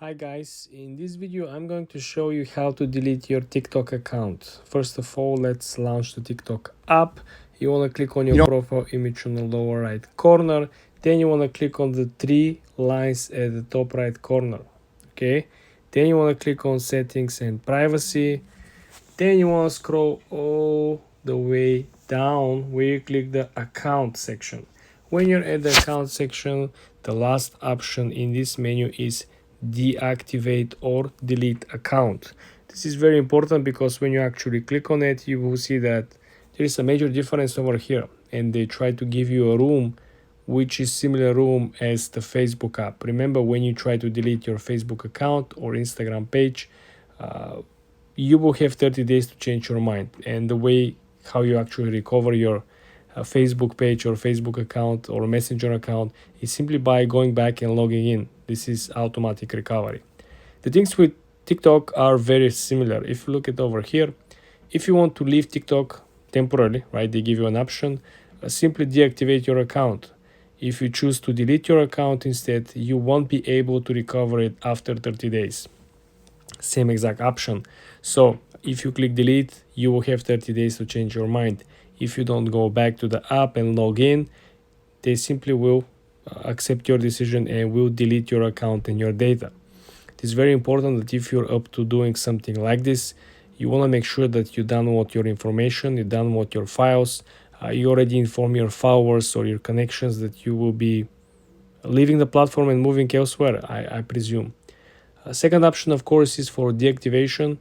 Hi guys, in this video I'm going to show you how to delete your TikTok account. First of all, let's launch the TikTok app. You want to click on your profile image on the lower right corner. Then you want to click on the three lines at the top right corner. Okay. Then you want to click on settings and privacy. Then you want to scroll all the way down where you click the account section. When you're at the account section, the last option in this menu is deactivate or delete account. This is very important because when you actually click on it, you will see that there is a major difference over here, and they try to give you a room which is similar room as the Facebook app. Remember, when you try to delete your Facebook account or Instagram page, you will have 30 days to change your mind. And the way how you actually recover your Facebook page or Facebook account or Messenger account is simply by going back and logging in. This is automatic recovery. The things with TikTok are very similar. If you look at over here, if you want to leave TikTok temporarily, right, they give you an option, simply deactivate your account. If you choose to delete your account instead, you won't be able to recover it after 30 days. Same exact option. So if you click delete, you will have 30 days to change your mind. If you don't go back to the app and log in, they simply will accept your decision and will delete your account and your data. It is very important that if you're up to doing something like this, you want to make sure that you download your information, you download your files, you already inform your followers or your connections that you will be leaving the platform and moving elsewhere, I presume. Second option, of course, is for deactivation.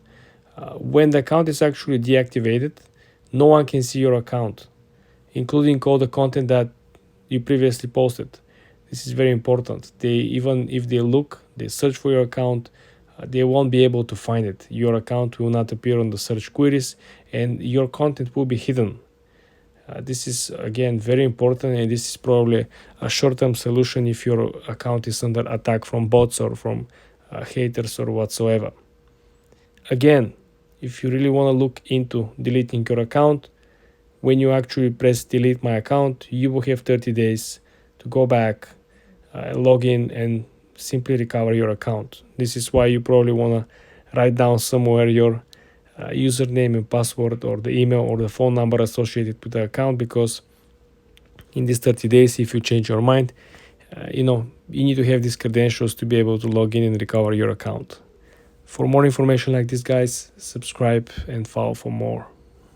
When the account is actually deactivated, no one can see your account, including all the content that you previously posted. This is very important. Even if they look, they search for your account, they won't be able to find it. Your account will not appear on the search queries and your content will be hidden. This is again very important, and this is probably a short-term solution if your account is under attack from bots or from haters or whatsoever. Again, if you really want to look into deleting your account, when you actually press delete my account, you will have 30 days to go back, log in, and simply recover your account. This is why you probably want to write down somewhere your username and password or the email or the phone number associated with the account, because in these 30 days, if you change your mind, you need to have these credentials to be able to log in and recover your account. For more information like this, guys, subscribe and follow for more.